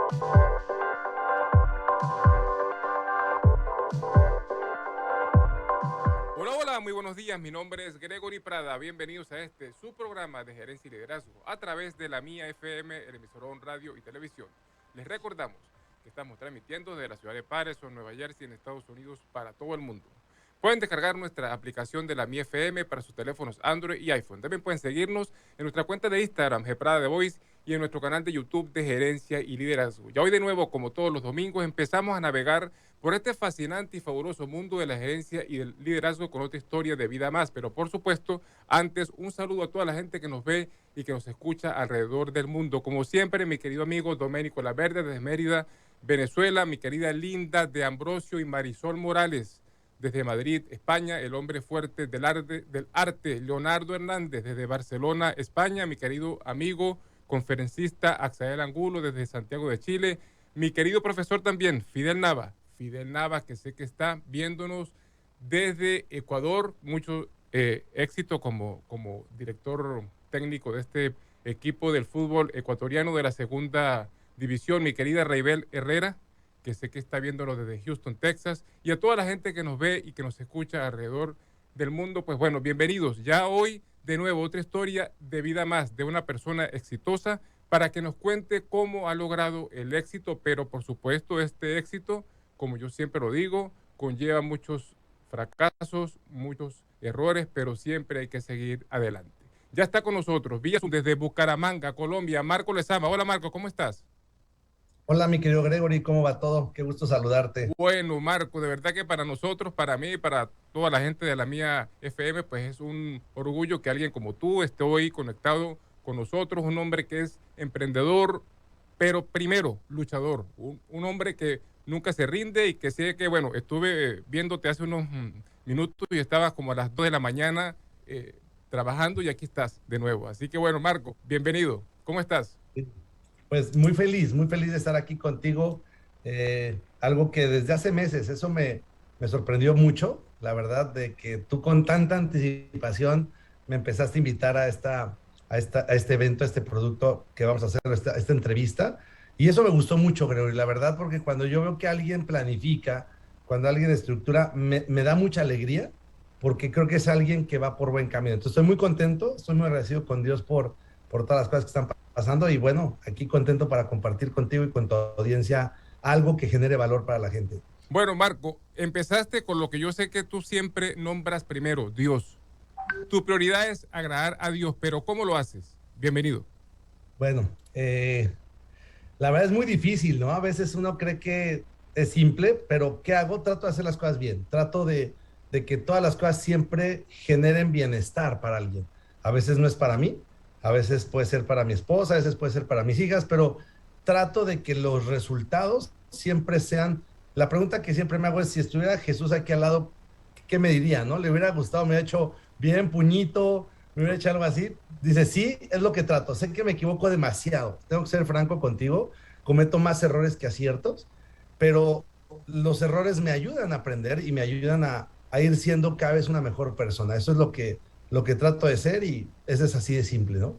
Hola, hola, muy buenos días. Mi nombre es Gregory Prada. Bienvenidos a su programa de gerencia y liderazgo a través de la Mía FM, el emisor radio y televisión. Les recordamos que estamos transmitiendo desde la ciudad de Patterson, Nueva Jersey, en Estados Unidos, para todo el mundo. Pueden descargar nuestra aplicación de la Mía FM para sus teléfonos Android y iPhone. También pueden seguirnos en nuestra cuenta de Instagram, Gprada de Voice, y en nuestro canal de YouTube de Gerencia y Liderazgo. Ya hoy de nuevo, como todos los domingos, empezamos a navegar por este fascinante y fabuloso mundo de la gerencia y del liderazgo con otra historia de vida más. Pero por supuesto, antes un saludo a toda la gente que nos ve y que nos escucha alrededor del mundo. Como siempre, mi querido amigo Doménico Laverde desde Mérida, Venezuela, mi querida Linda de Ambrosio y Marisol Morales desde Madrid, España, el hombre fuerte del arte, Leonardo Hernández desde Barcelona, España, mi querido amigo conferencista Axael Angulo desde Santiago de Chile, mi querido profesor también, Fidel Nava, que sé que está viéndonos desde Ecuador, mucho éxito como director técnico de este equipo del fútbol ecuatoriano de la segunda división, mi querida Raibel Herrera, que sé que está viéndolo desde Houston, Texas, y a toda la gente que nos ve y que nos escucha alrededor del mundo, pues bueno, bienvenidos. Ya hoy, de nuevo, otra historia de vida más de una persona exitosa para que nos cuente cómo ha logrado el éxito, pero por supuesto este éxito, como yo siempre lo digo, conlleva muchos fracasos, muchos errores, pero siempre hay que seguir adelante. Ya está con nosotros, desde Bucaramanga, Colombia, Marco Lezama. Hola Marco, ¿cómo estás? Hola, mi querido Gregory, ¿cómo va todo? Qué gusto saludarte. Bueno, Marco, de verdad que para nosotros, para mí, para toda la gente de la Mía FM, pues es un orgullo que alguien como tú esté hoy conectado con nosotros, un hombre que es emprendedor, pero primero luchador, un hombre que nunca se rinde y que sé que, bueno, estuve viéndote hace unos minutos y estabas como a las 2 de la mañana trabajando y aquí estás de nuevo. Así que bueno, Marco, bienvenido. ¿Cómo estás? Pues muy feliz de estar aquí contigo. Algo que desde hace meses, eso me sorprendió mucho, la verdad, de que tú con tanta anticipación me empezaste a invitar a este evento, a este producto que vamos a hacer, esta entrevista. Y eso me gustó mucho, Gregory, la verdad, porque cuando yo veo que alguien planifica, cuando alguien estructura, me da mucha alegría, porque creo que es alguien que va por buen camino. Entonces estoy muy contento, estoy muy agradecido con Dios por todas las cosas que están pasando y bueno, aquí contento para compartir contigo y con tu audiencia algo que genere valor para la gente. Bueno, Marco, empezaste con lo que yo sé que tú siempre nombras primero, Dios. Tu prioridad es agradar a Dios, pero ¿cómo lo haces? Bienvenido. Bueno, la verdad es muy difícil, ¿no? A veces uno cree que es simple, pero ¿qué hago? Trato de hacer las cosas bien, trato de que todas las cosas siempre generen bienestar para alguien. A veces no es para mí, a veces puede ser para mi esposa, a veces puede ser para mis hijas, pero trato de que los resultados siempre sean... La pregunta que siempre me hago es, si estuviera Jesús aquí al lado, ¿qué me diría, no? ¿Le hubiera gustado? ¿Me hubiera hecho bien puñito? ¿Me hubiera hecho algo así? Dice, sí, es lo que trato. Sé que me equivoco demasiado. Tengo que ser franco contigo. Cometo más errores que aciertos, pero los errores me ayudan a aprender y me ayudan a ir siendo cada vez una mejor persona. Eso es lo que trato de ser y eso es así de simple, ¿no?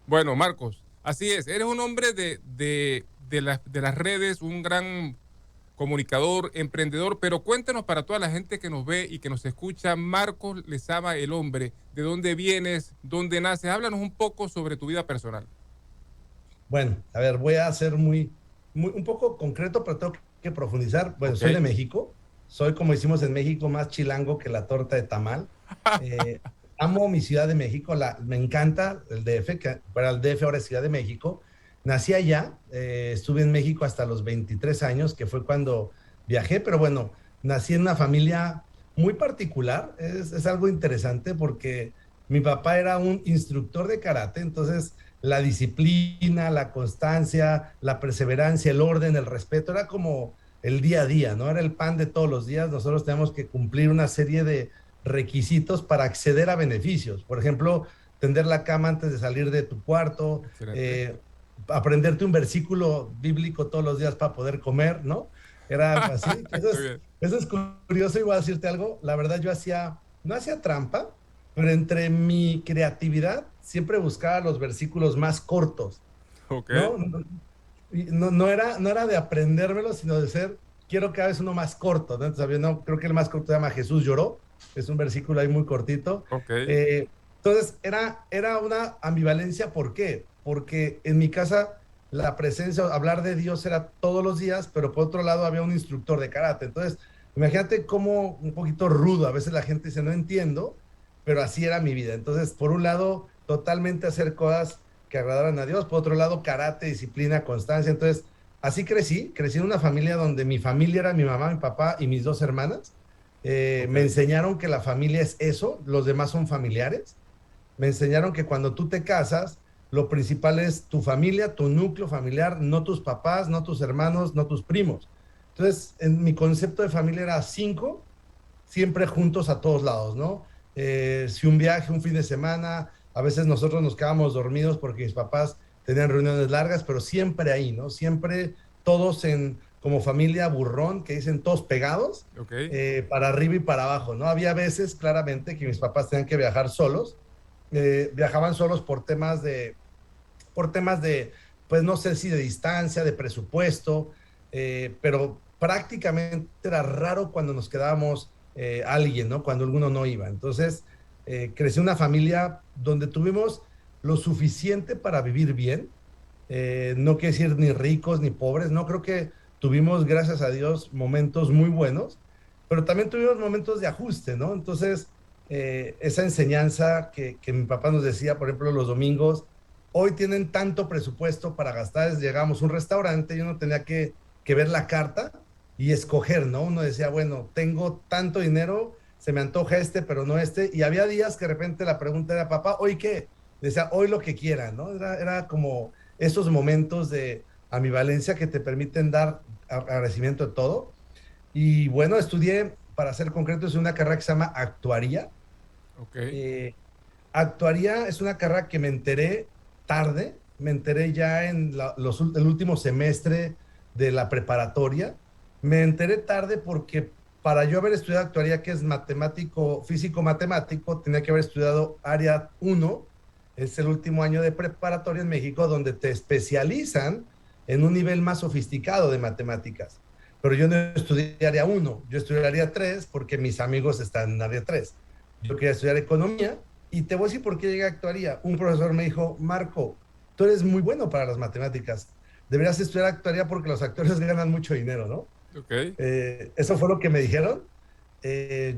Bueno, Marcos, así es. Eres un hombre de las redes, un gran comunicador, emprendedor, pero cuéntanos para toda la gente que nos ve y que nos escucha, Marcos Lezama, el hombre, ¿de dónde vienes? ¿Dónde naces? Háblanos un poco sobre tu vida personal. Bueno, a ver, voy a ser un poco concreto, pero tengo que profundizar. Bueno, Ok. soy de México, soy como decimos en México, más chilango que la torta de tamal. Eh, Amo mi Ciudad de México, me encanta el DF, que para el DF ahora es Ciudad de México. Nací allá, estuve en México hasta los 23 años, que fue cuando viajé, pero bueno, nací en una familia muy particular, es algo interesante porque mi papá era un instructor de karate, entonces la disciplina, la constancia, la perseverancia, el orden, el respeto, era como el día a día, ¿no? Era el pan de todos los días. Nosotros tenemos que cumplir una serie de requisitos para acceder a beneficios. Por ejemplo, tender la cama antes de salir de tu cuarto, Excelente. eh, aprenderte un versículo bíblico todos los días para poder comer, ¿no? Era algo así. Muy bien. Eso es curioso y voy a decirte algo. La verdad, no hacía trampa, pero entre mi creatividad siempre buscaba los versículos más cortos, Ok. ¿no? Y no era de aprendérmelo, sino de ser, quiero cada vez uno más corto, ¿no? Entonces, no, creo que el más corto se llama Jesús lloró, es un versículo ahí muy cortito. Ok, Entonces, era una ambivalencia, ¿por qué? Porque en mi casa la presencia, hablar de Dios era todos los días, pero por otro lado había un instructor de karate. Entonces, imagínate cómo un poquito rudo, a veces la gente dice, no entiendo, pero así era mi vida. Entonces, por un lado, totalmente hacer cosas que agradaran a Dios, por otro lado, karate, disciplina, constancia. Entonces, así crecí en una familia donde mi familia era mi mamá, mi papá y mis dos hermanas. ok, Me enseñaron que la familia es eso, los demás son familiares. Me enseñaron que cuando tú te casas, lo principal es tu familia, tu núcleo familiar, no tus papás, no tus hermanos, no tus primos. Entonces, en mi concepto de familia era 5, siempre juntos a todos lados, ¿no? Si un viaje, un fin de semana, a veces nosotros nos quedábamos dormidos porque mis papás tenían reuniones largas, pero siempre ahí, ¿no? Siempre todos como familia burrón, que dicen todos pegados, ok, para arriba y para abajo, ¿no? Había veces, claramente, que mis papás tenían que viajar solos, viajaban solos por temas de, pues no sé si de distancia, de presupuesto, pero prácticamente era raro cuando nos quedábamos alguien, ¿no? Cuando alguno no iba. Entonces, crecí una familia donde tuvimos lo suficiente para vivir bien, no quiere decir ni ricos ni pobres, no creo que tuvimos, gracias a Dios, momentos muy buenos, pero también tuvimos momentos de ajuste, ¿no? Entonces, esa enseñanza que mi papá nos decía, por ejemplo, los domingos, hoy tienen tanto presupuesto para gastar, llegamos a un restaurante y uno tenía que ver la carta y escoger, ¿no? Uno decía, bueno, tengo tanto dinero, se me antoja este, pero no este, y había días que de repente la pregunta era, papá, ¿hoy qué? Decía, hoy lo que quiera, ¿no? Era como esos momentos de ambivalencia que te permiten dar agradecimiento de todo. Y bueno, estudié, para ser concreto, es una carrera que se llama actuaría. ok, Eh, Actuaría es una carrera que me enteré tarde, me enteré ya en el último semestre de la preparatoria. Me enteré tarde porque para yo haber estudiado actuaría, que es matemático, físico matemático, tenía que haber estudiado área 1, es el último año de preparatoria en México, donde te especializan en un nivel más sofisticado de matemáticas. Pero yo no estudié área 1, yo estudié área 3 porque mis amigos están en área 3. Yo quería estudiar economía y te voy a decir por qué llegué a actuaría. Un profesor me dijo, Marco, tú eres muy bueno para las matemáticas, deberías estudiar actuaría porque los actores ganan mucho dinero, ¿no? ok, Eso fue lo que me dijeron.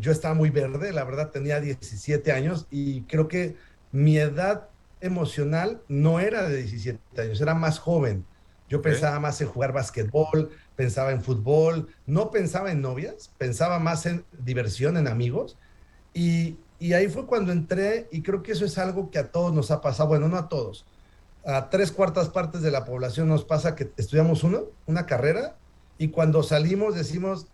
Yo estaba muy verde, la verdad tenía 17 años y creo que mi edad emocional no era de 17 años, era más joven. Yo ok, pensaba más en jugar básquetbol, pensaba en fútbol, no pensaba en novias, pensaba más en diversión, en amigos. Y ahí fue cuando entré, y creo que eso es algo que a todos nos ha pasado, bueno, no a todos, a 3/4 partes de la población nos pasa que estudiamos una carrera, y cuando salimos decimos,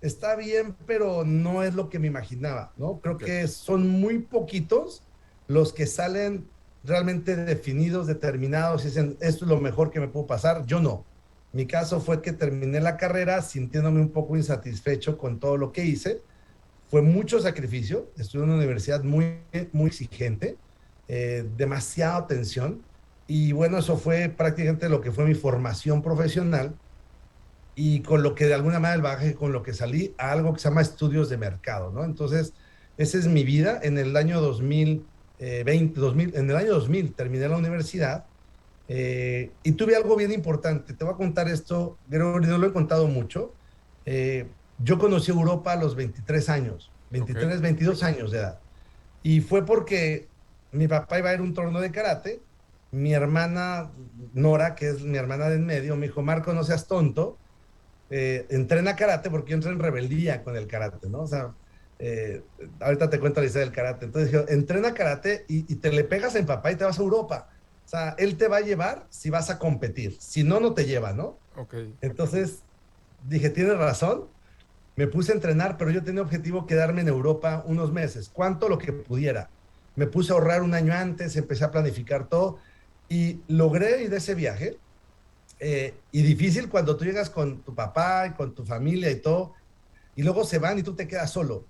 está bien, pero no es lo que me imaginaba, ¿no? Creo ok, que son muy poquitos los que salen realmente definidos, determinados, y dicen, esto es lo mejor que me pudo pasar. Yo no. Mi caso fue que terminé la carrera sintiéndome un poco insatisfecho con todo lo que hice. Fue mucho sacrificio, estuve en una universidad muy, muy exigente, demasiada tensión, y bueno, eso fue prácticamente lo que fue mi formación profesional, y con lo que de alguna manera el bagaje con lo que salí a algo que se llama estudios de mercado, ¿no? Entonces, esa es mi vida. En el año 2020, en el año 2000 terminé la universidad, y tuve algo bien importante. Te voy a contar esto, Gregory, no lo he contado mucho. Yo conocí Europa a los 23 años, ok, 23, 22 años de edad. Y fue porque mi papá iba a ir a un torneo de karate. Mi hermana Nora, que es mi hermana de en medio, me dijo, Marco, no seas tonto, entrena karate, porque yo entré en rebeldía con el karate, ¿no? O sea, eh, ahorita te cuento la historia del karate. Entonces dijo, entrena karate y te le pegas en papá y te vas a Europa. O sea, él te va a llevar si vas a competir, si no, no te lleva, ¿no? ok, Entonces dije, tienes razón, me puse a entrenar, pero yo tenía objetivo quedarme en Europa unos meses, cuanto lo que pudiera. Me puse a ahorrar un año antes, empecé a planificar todo y logré ir de ese viaje. Y difícil cuando tú llegas con tu papá y con tu familia y todo, y luego se van y tú te quedas solo.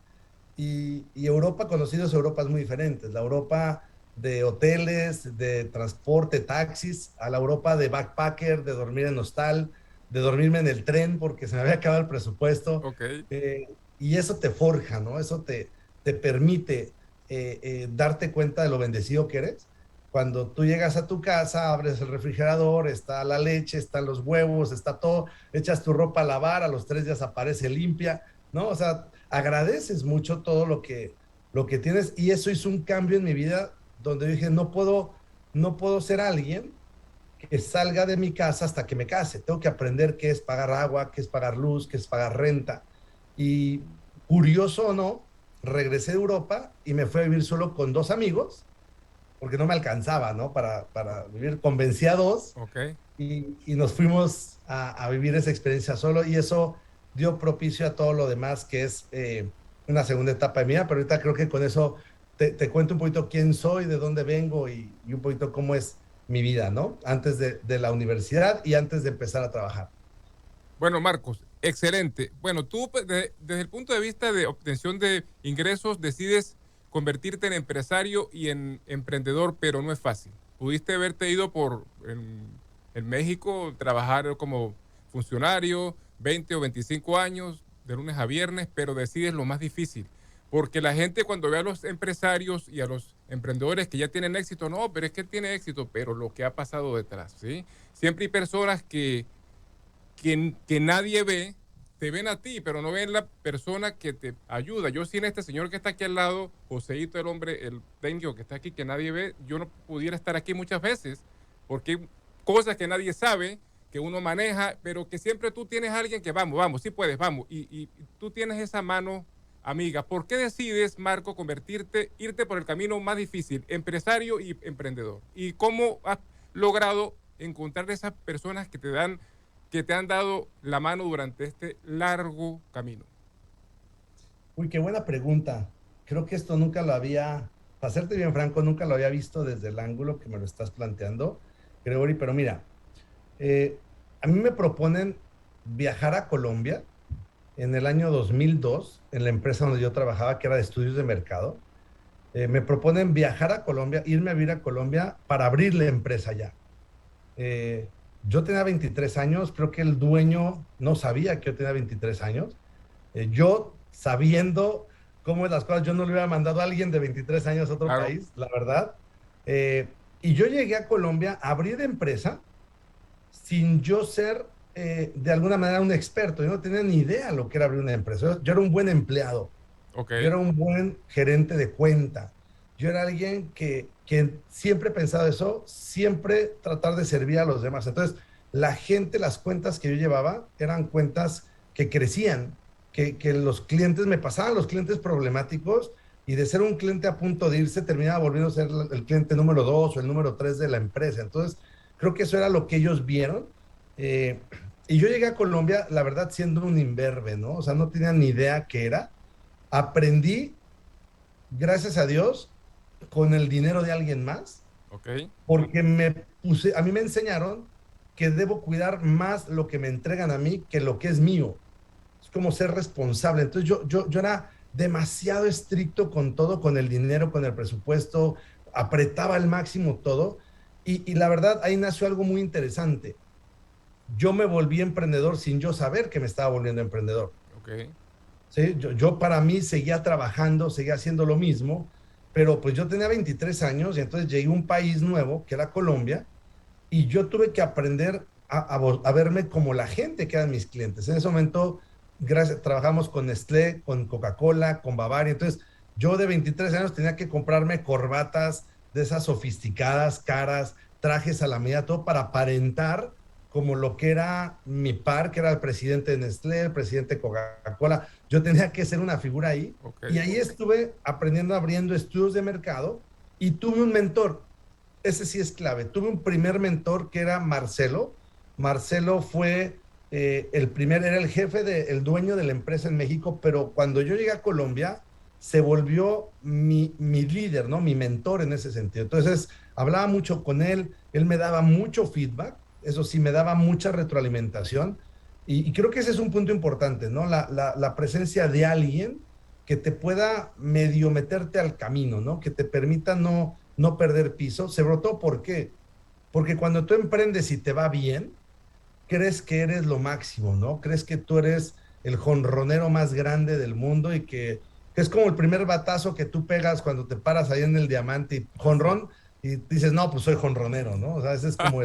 Y Europa, conocidos Europas muy diferentes. La Europa de hoteles, de transporte, taxis, a la Europa de backpacker, de dormir en hostal, de dormirme en el tren porque se me había acabado el presupuesto. Ok. Y eso te forja, ¿no? Eso te permite darte cuenta de lo bendecido que eres. Cuando tú llegas a tu casa, abres el refrigerador, está la leche, están los huevos, está todo, echas tu ropa a lavar, a los 3 días aparece limpia, ¿no? O sea, agradeces mucho todo lo que tienes y eso hizo un cambio en mi vida donde dije, no puedo ser alguien que salga de mi casa hasta que me case. Tengo que aprender qué es pagar agua, qué es pagar luz, qué es pagar renta. Y curioso o no, regresé de Europa y me fui a vivir solo con 2 amigos, porque no me alcanzaba, ¿no? Para vivir, convencí a dos Ok. y nos fuimos a vivir esa experiencia solo y eso dio propicio a todo lo demás que es una segunda etapa de mi vida, pero ahorita creo que con eso te cuento un poquito quién soy, de dónde vengo y un poquito cómo es mi vida, ¿no? Antes de la universidad y antes de empezar a trabajar. Bueno, Marcos, excelente. Bueno, tú pues, desde el punto de vista de obtención de ingresos decides convertirte en empresario y en emprendedor, pero no es fácil. Pudiste haberte ido en México, trabajar como funcionario, 20 o 25 años, de lunes a viernes, pero decides lo más difícil. Porque la gente cuando ve a los empresarios y a los emprendedores que ya tienen éxito, no, pero es que él tiene éxito, pero lo que ha pasado detrás, ¿sí? Siempre hay personas que nadie ve, te ven a ti, pero no ven la persona que te ayuda. Yo sin este señor que está aquí al lado, Joseito, el hombre, el técnico que está aquí, que nadie ve, yo no pudiera estar aquí muchas veces, porque hay cosas que nadie sabe, que uno maneja, pero que siempre tú tienes a alguien que vamos, sí puedes, vamos, y tú tienes esa mano amiga. ¿Por qué decides, Marco, irte por el camino más difícil, empresario y emprendedor? ¿Y cómo has logrado encontrar esas personas que te han dado la mano durante este largo camino? Uy, qué buena pregunta. Creo que esto nunca lo había, para serte bien franco, nunca lo había visto desde el ángulo que me lo estás planteando, Gregory, pero mira, eh, a mí me proponen viajar a Colombia en el año 2002, en la empresa donde yo trabajaba, que era de estudios de mercado. Me proponen viajar a Colombia, irme a vivir a Colombia para abrir la empresa allá. Eh, yo tenía 23 años, creo que el dueño no sabía que yo tenía 23 años. Yo, sabiendo cómo es las cosas, yo no le hubiera mandado a alguien de 23 años a otro Claro. país, la verdad. Y yo llegué a Colombia, abrí de empresa sin yo ser de alguna manera un experto. Yo no tenía ni idea lo que era abrir una empresa. Yo era un buen empleado, Ok. yo era un buen gerente de cuenta. Yo era alguien que siempre he pensado eso, siempre tratar de servir a los demás. Entonces, la gente, las cuentas que yo llevaba eran cuentas que crecían, que los clientes me pasaban, los clientes problemáticos, y de ser un cliente a punto de irse, terminaba volviendo a ser el cliente número 2 o el número 3 de la empresa. Entonces, creo que eso era lo que ellos vieron. Eh, y yo llegué a Colombia, la verdad, siendo un imberbe, ¿no? O sea, no tenía ni idea qué era. Aprendí, gracias a Dios, con el dinero de alguien más, Ok. porque a mí me enseñaron que debo cuidar más lo que me entregan a mí que lo que es mío. Es como ser responsable. Entonces yo era demasiado estricto con todo, con el dinero, con el presupuesto, apretaba al máximo todo. Y la verdad, ahí nació algo muy interesante. Yo me volví emprendedor sin yo saber que me estaba volviendo emprendedor. Ok. ¿Sí? Yo para mí seguía trabajando, seguía haciendo lo mismo, pero pues yo tenía 23 años y entonces llegué a un país nuevo, que era Colombia, y yo tuve que aprender a verme como la gente que eran mis clientes. En ese momento, trabajamos con Nestlé, con Coca-Cola, con Bavaria, entonces yo de 23 años tenía que comprarme corbatas de esas sofisticadas, caras, trajes a la medida, todo para aparentar como lo que era mi par, que era el presidente de Nestlé, el presidente de Coca-Cola. Yo tenía que ser una figura ahí. Ok. Y ahí estuve aprendiendo, abriendo estudios de mercado y tuve un mentor. Ese sí es clave. Tuve un primer mentor que era Marcelo. Marcelo fue era el jefe, el dueño de la empresa en México, pero cuando yo llegué a Colombia, se volvió mi líder, ¿no? Mi mentor en ese sentido. Entonces, hablaba mucho con él me daba mucho feedback, eso sí, me daba mucha retroalimentación. Y creo que ese es un punto importante, ¿no? La presencia de alguien que te pueda medio meterte al camino, ¿no? Que te permita no perder piso, sobre todo ¿por qué? Porque cuando tú emprendes y te va bien, crees que eres lo máximo, ¿no? Crees que tú eres el jonronero más grande del mundo y que es como el primer batazo que tú pegas cuando te paras ahí en el diamante y Así es. jonrón y dices, no, pues soy jonronero, ¿no? O sea, ese es como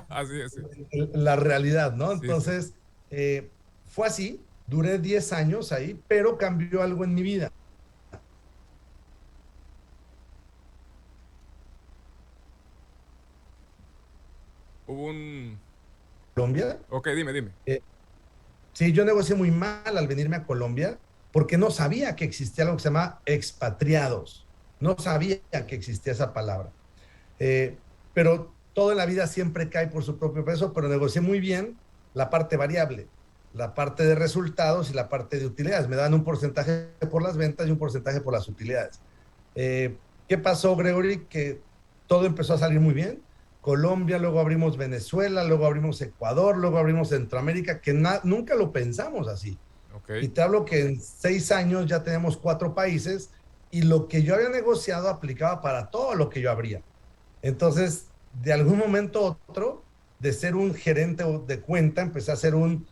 Así es, sí. la realidad, ¿no? Sí, sí. Entonces, fue así, duré 10 años ahí, pero cambió algo en mi vida. Hubo un... Colombia, Ok, dime, dime. eh, sí, yo negocié muy mal al venirme a Colombia porque no sabía que existía algo que se llama expatriados. No sabía que existía esa palabra. Eh, pero todo en la vida siempre cae por su propio peso, pero negocié muy bien la parte variable, la parte de resultados y la parte de utilidades. Me dan un porcentaje por las ventas y un porcentaje por las utilidades. ¿Qué pasó, Gregory? Que todo empezó a salir muy bien. Colombia, luego abrimos Venezuela, luego abrimos Ecuador, luego abrimos Centroamérica, que nunca lo pensamos así. Ok, Y te hablo que en 6 años ya tenemos 4 países y lo que yo había negociado aplicaba para todo lo que yo abría. Entonces, de algún momento a otro, de ser un gerente de cuenta, empecé a ser un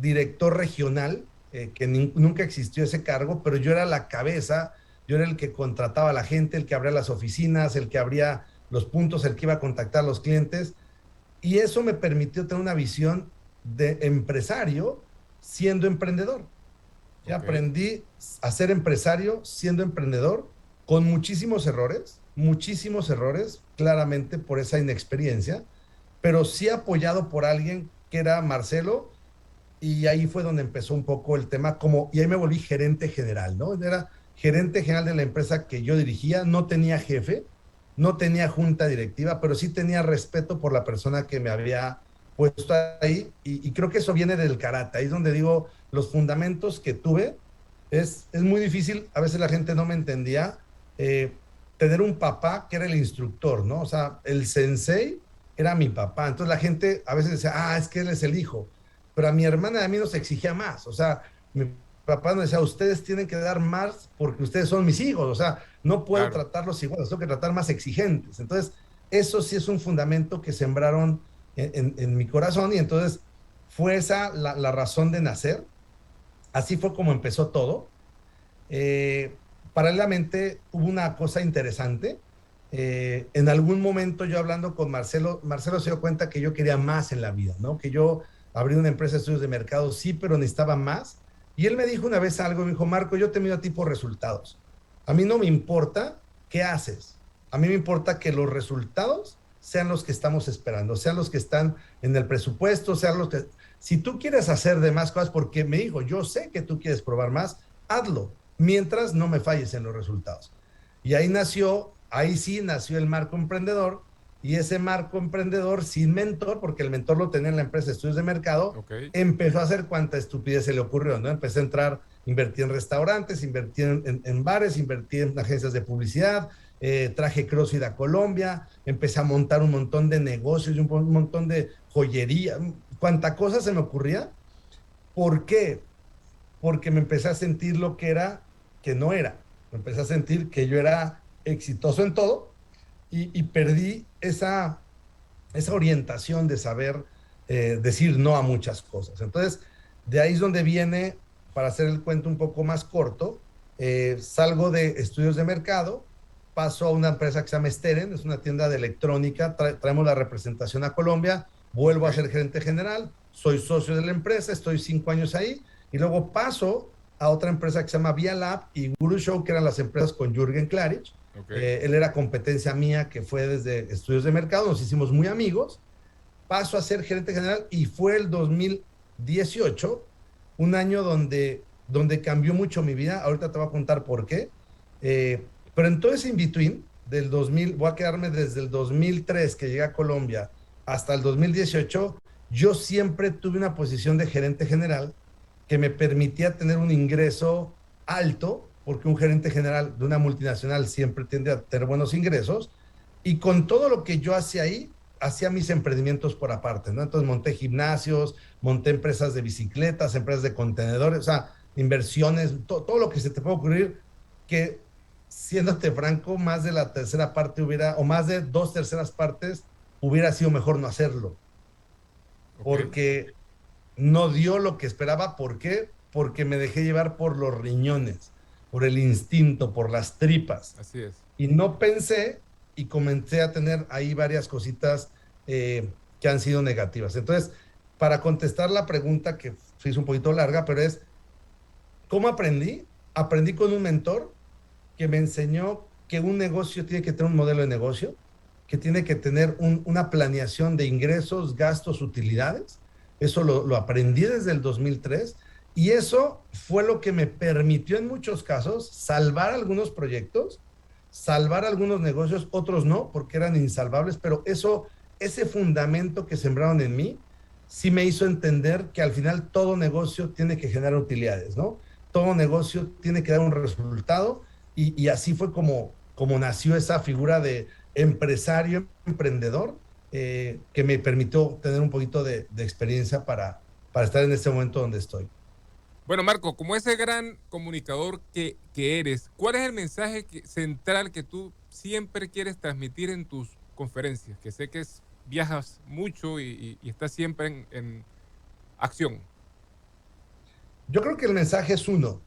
director regional, que nunca existió ese cargo, pero yo era la cabeza, yo era el que contrataba a la gente, el que abría las oficinas, el que abría los puntos, el que iba a contactar a los clientes. Y eso me permitió tener una visión de empresario siendo emprendedor. Ya ok. aprendí a ser empresario siendo emprendedor con muchísimos errores, claramente por esa inexperiencia, pero sí apoyado por alguien que era Marcelo, y ahí fue donde empezó un poco el tema, y ahí me volví gerente general, ¿no? Era gerente general de la empresa que yo dirigía, no tenía jefe, no tenía junta directiva, pero sí tenía respeto por la persona que me había puesto ahí, y creo que eso viene del karate, ahí es donde digo, los fundamentos que tuve, es muy difícil, a veces la gente no me entendía, eh, tener un papá que era el instructor, ¿no? O sea, el sensei era mi papá, entonces la gente a veces decía, es que él es el hijo, pero a mi hermana y a mí nos exigía más, o sea, mi papá nos decía, ustedes tienen que dar más porque ustedes son mis hijos, o sea, no puedo Claro. tratarlos igual, los tengo que tratar más exigentes. Entonces, eso sí es un fundamento que sembraron en mi corazón, y entonces fue esa la razón de nacer. Así fue como empezó todo. Eh, Paralelamente hubo una cosa interesante. En algún momento yo hablando con Marcelo, Marcelo se dio cuenta que yo quería más en la vida, ¿no? Que yo abrí una empresa de estudios de mercado, sí, pero necesitaba más. Y él me dijo una vez algo, me dijo, Marco, yo te mido a ti por resultados. A mí no me importa qué haces. A mí me importa que los resultados sean los que estamos esperando, sean los que están en el presupuesto, sean los que... Si tú quieres hacer de más cosas, porque me dijo, yo sé que tú quieres probar más, hazlo, mientras no me falles en los resultados. Y ahí sí nació el marco emprendedor, y ese marco emprendedor sin mentor, porque el mentor lo tenía en la empresa de estudios de mercado, Ok, empezó a hacer cuanta estupidez se le ocurrió, ¿no? Empecé a entrar, invertí en restaurantes, invertí en bares, invertí en agencias de publicidad, traje CrossFit a Colombia, empecé a montar un montón de negocios y un montón de joyería, cuanta cosa se me ocurría. ¿Por qué? Porque me empecé a sentir lo que era, que no era. Me empecé a sentir que yo era exitoso en todo, y perdí esa orientación de saber decir no a muchas cosas. Entonces, de ahí es donde viene, para hacer el cuento un poco más corto, salgo de estudios de mercado, paso a una empresa que se llama Steren, es una tienda de electrónica, traemos la representación a Colombia, ok, vuelvo a ser gerente general, soy socio de la empresa, estoy 5 años ahí, y luego paso a otra empresa que se llama Via Lab y Guru Show, que eran las empresas con Jürgen Klarich. ok. Él era competencia mía, que fue desde estudios de mercado, nos hicimos muy amigos, paso a ser gerente general, y fue el 2018, un año donde cambió mucho mi vida. Ahorita te voy a contar por qué. Pero en todo ese in-between, del 2000, voy a quedarme desde el 2003 que llegué a Colombia hasta el 2018, yo siempre tuve una posición de gerente general que me permitía tener un ingreso alto, porque un gerente general de una multinacional siempre tiende a tener buenos ingresos, y con todo lo que yo hacía ahí, hacía mis emprendimientos por aparte, ¿no? Entonces monté gimnasios, monté empresas de bicicletas, empresas de contenedores, o sea, inversiones, todo lo que se te puede ocurrir, que siéndote franco, más de la tercera parte hubiera, o más de dos terceras partes, hubiera sido mejor no hacerlo, Ok, porque no dio lo que esperaba. ¿Por qué? Porque me dejé llevar por los riñones, por el instinto, por las tripas. así es. Y no pensé y comencé a tener ahí varias cositas que han sido negativas. Entonces, para contestar la pregunta que se hizo un poquito larga, pero es, ¿cómo aprendí? Aprendí con un mentor que me enseñó que un negocio tiene que tener un modelo de negocio, que tiene que tener una planeación de ingresos, gastos, utilidades. Eso lo aprendí desde el 2003 y eso fue lo que me permitió en muchos casos salvar algunos proyectos, salvar algunos negocios, otros no, porque eran insalvables, pero eso, ese fundamento que sembraron en mí, sí me hizo entender que al final todo negocio tiene que generar utilidades, ¿no? Todo negocio tiene que dar un resultado y así fue como nació esa figura de empresario, emprendedor, que me permitió tener un poquito de experiencia para estar en este momento donde estoy. Bueno, Marco, como ese gran comunicador que eres, ¿cuál es el mensaje central que tú siempre quieres transmitir en tus conferencias? Que sé que viajas mucho y estás siempre en acción. Yo creo que el mensaje es uno,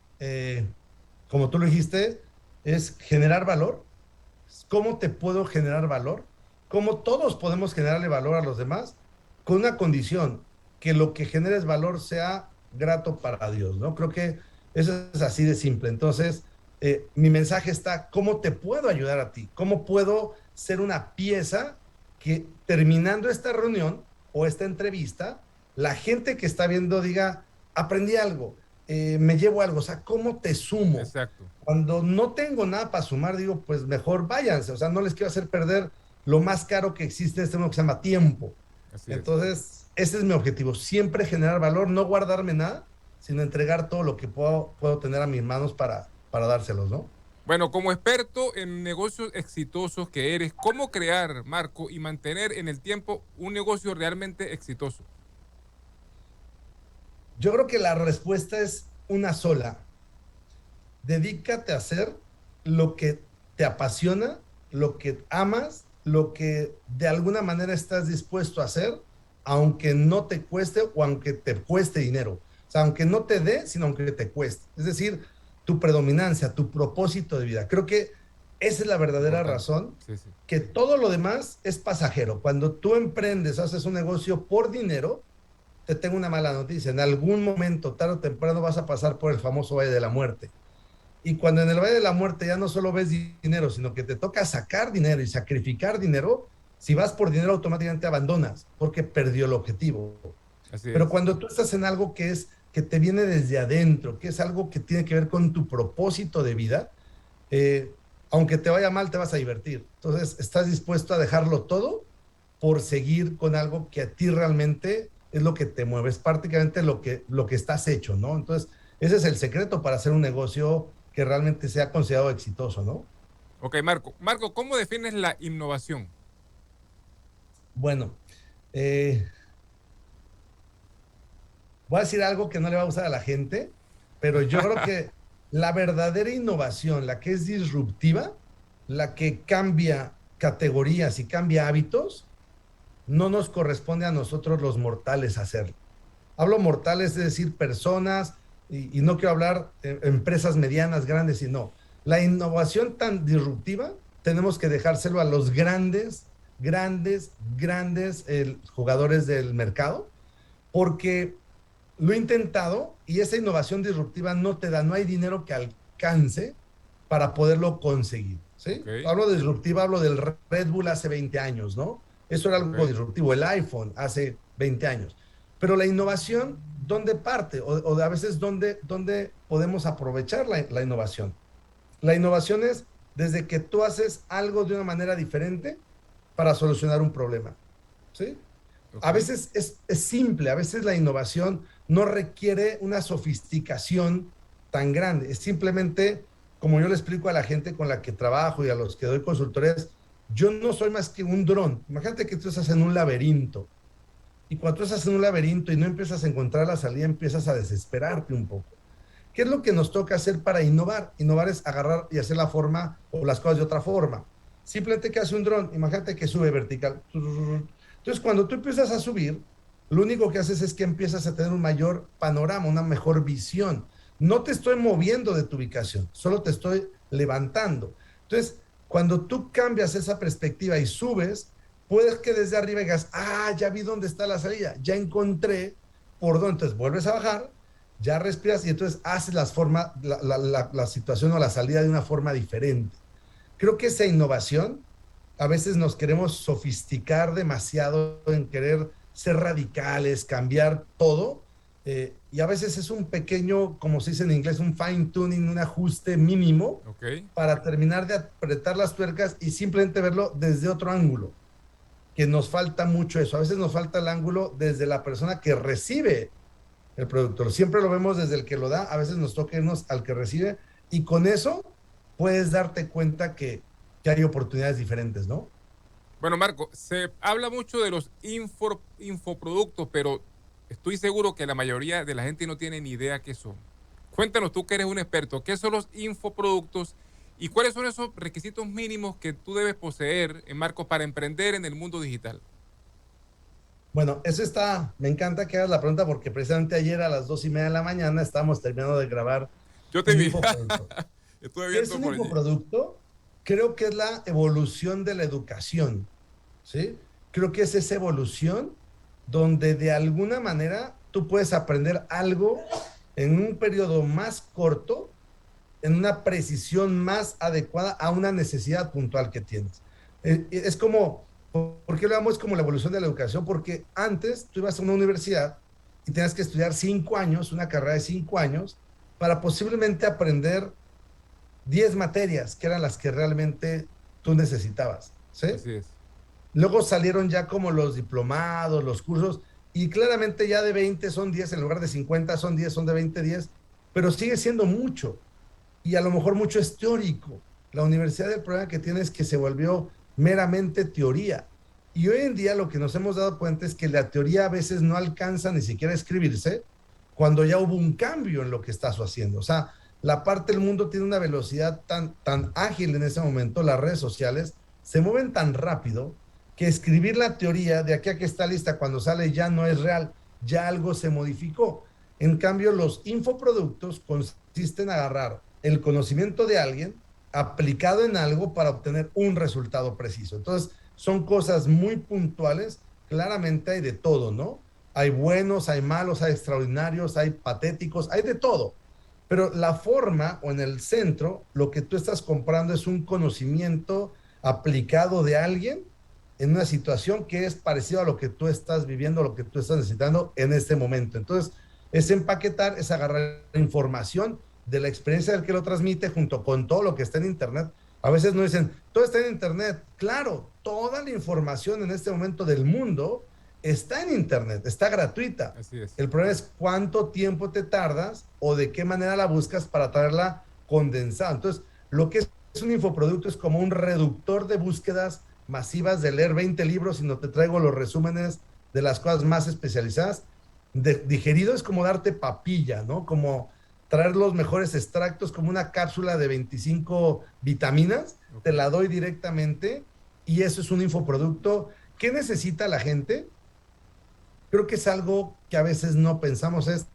como tú lo dijiste, es generar valor. ¿Cómo te puedo generar valor? ¿Cómo todos podemos generarle valor a los demás? Con una condición, que lo que generes valor sea grato para Dios, ¿no? Creo que eso es así de simple. Entonces, mi mensaje está, ¿cómo te puedo ayudar a ti? ¿Cómo puedo ser una pieza que terminando esta reunión o esta entrevista, la gente que está viendo diga, aprendí algo, me llevo algo, o sea, ¿cómo te sumo? Exacto, Cuando no tengo nada para sumar, digo, pues mejor váyanse, o sea, no les quiero hacer perder lo más caro que existe en este mundo que se llama tiempo. así es. Entonces, ese es mi objetivo, siempre generar valor, no guardarme nada, sino entregar todo lo que puedo tener a mis manos para dárselos, ¿no? Bueno, como experto en negocios exitosos que eres, ¿cómo crear, Marco, y mantener en el tiempo un negocio realmente exitoso? Yo creo que la respuesta es una sola. Dedícate a hacer lo que te apasiona, lo que amas, lo que de alguna manera estás dispuesto a hacer, aunque no te cueste o aunque te cueste dinero. O sea, aunque no te dé, sino aunque te cueste. Es decir, tu predominancia, tu propósito de vida. Creo que esa es la verdadera Importante. razón, Sí, sí. que todo lo demás es pasajero. Cuando tú emprendes, haces un negocio por dinero, te tengo una mala noticia. En algún momento, tarde o temprano, vas a pasar por el famoso Valle de la Muerte. Y cuando en el Valle de la Muerte ya no solo ves dinero, sino que te toca sacar dinero y sacrificar dinero, si vas por dinero automáticamente abandonas porque perdió el objetivo. Así Pero es. cuando tú estás en algo que te viene desde adentro, que es algo que tiene que ver con tu propósito de vida, eh, aunque te vaya mal, te vas a divertir. Entonces, estás dispuesto a dejarlo todo por seguir con algo que a ti realmente es lo que te mueve, es prácticamente lo que estás hecho, ¿no? Entonces, ese es el secreto para hacer un negocio que realmente sea considerado exitoso, ¿no? Ok, Marco. Marco, ¿cómo defines la innovación? Bueno, eh, voy a decir algo que no le va a gustar a la gente, pero yo creo que la verdadera innovación, la que es disruptiva, la que cambia categorías y cambia hábitos, no nos corresponde a nosotros los mortales hacerlo. Hablo mortales, es decir, personas, y no quiero hablar empresas medianas, grandes, sino la innovación tan disruptiva, tenemos que dejárselo a los grandes jugadores del mercado, porque lo he intentado y esa innovación disruptiva no te da, no hay dinero que alcance para poderlo conseguir, ¿sí? Ok, Hablo de disruptiva, hablo del Red Bull hace 20 años, ¿no? Eso era algo ok. disruptivo, el iPhone hace 20 años. Pero la innovación, ¿dónde parte? O a veces, ¿dónde podemos aprovechar la innovación? La innovación es desde que tú haces algo de una manera diferente para solucionar un problema, ¿sí? Ok, A veces es simple, a veces la innovación no requiere una sofisticación tan grande, es simplemente, como yo le explico a la gente con la que trabajo y a los que doy consultores, yo no soy más que un dron. Imagínate que tú estás en un laberinto y cuando tú estás en un laberinto y no empiezas a encontrar la salida, empiezas a desesperarte un poco. ¿Qué es lo que nos toca hacer para innovar? Innovar es agarrar y hacer la forma o las cosas de otra forma. Simplemente que hace un dron, imagínate que sube vertical. Entonces, cuando tú empiezas a subir, lo único que haces es que empiezas a tener un mayor panorama, una mejor visión. No te estoy moviendo de tu ubicación, solo te estoy levantando. Entonces, cuando tú cambias esa perspectiva y subes, puedes que desde arriba digas, ah, ya vi dónde está la salida, ya encontré por dónde. Entonces, vuelves a bajar, ya respiras y entonces haces la situación o la salida de una forma diferente. Creo que esa innovación, a veces nos queremos sofisticar demasiado en querer ser radicales, cambiar todo, y a veces es un pequeño, como se dice en inglés, un fine tuning, un ajuste mínimo Ok. para terminar de apretar las tuercas y simplemente verlo desde otro ángulo, que nos falta mucho eso. A veces nos falta el ángulo desde la persona que recibe el productor. Siempre lo vemos desde el que lo da, a veces nos toca irnos al que recibe y con eso puedes darte cuenta que hay oportunidades diferentes, ¿no? Bueno, Marco, se habla mucho de los infoproductos, pero estoy seguro que la mayoría de la gente no tiene ni idea qué son. Cuéntanos, tú que eres un experto, ¿qué son los infoproductos y cuáles son esos requisitos mínimos que tú debes poseer, Marco, para emprender en el mundo digital? Bueno, eso está, me encanta que hagas la pregunta porque precisamente ayer a las 2:30 de la mañana estábamos terminando de grabar Yo te un vi, infoproducto. estuve ¿Qué es viendo un por allí. infoproducto? Creo que es la evolución de la educación, ¿sí? Creo que es esa evolución donde de alguna manera tú puedes aprender algo en un periodo más corto, en una precisión más adecuada a una necesidad puntual que tienes. Es como, ¿por qué lo llamo? Es como la evolución de la educación, porque antes tú ibas a una universidad y tenías que estudiar 5 años, una carrera de 5 años, para posiblemente aprender 10 materias, que eran las que realmente tú necesitabas, ¿sí? Así es. Luego salieron ya como los diplomados, los cursos, y claramente ya de 20 son 10, en lugar de 50 son 10, son de 20, 10, pero sigue siendo mucho y a lo mejor mucho es teórico. La universidad, el problema que tiene es que se volvió meramente teoría. Y hoy en día lo que nos hemos dado cuenta es que la teoría a veces no alcanza ni siquiera a escribirse cuando ya hubo un cambio en lo que estás haciendo. O sea, la parte del mundo tiene una velocidad tan ágil en ese momento, las redes sociales se mueven tan rápido que escribir la teoría de aquí a que está lista cuando sale ya no es real, ya algo se modificó. En cambio, los infoproductos consisten en agarrar el conocimiento de alguien aplicado en algo para obtener un resultado preciso. Entonces, son cosas muy puntuales, claramente hay de todo, ¿no? Hay buenos, hay malos, hay extraordinarios, hay patéticos, hay de todo. Pero la forma o en el centro, lo que tú estás comprando es un conocimiento aplicado de alguien en una situación que es parecido a lo que tú estás viviendo, lo que tú estás necesitando en este momento. Entonces, es empaquetar, es agarrar información de la experiencia del que lo transmite junto con todo lo que está en Internet. A veces no dicen, todo está en Internet. Claro, toda la información en este momento del mundo está en Internet, está gratuita. Así es. El problema es cuánto tiempo te tardas o de qué manera la buscas para traerla condensada. Entonces, lo que es un infoproducto es como un reductor de búsquedas masivas de leer 20 libros, sino te traigo los resúmenes de las cosas más especializadas. Digerido es como darte papilla, ¿no? Como traer los mejores extractos, como una cápsula de 25 vitaminas, te Okay. la doy directamente y eso es un infoproducto. ¿Qué necesita la gente? Creo que es algo que a veces no pensamos, es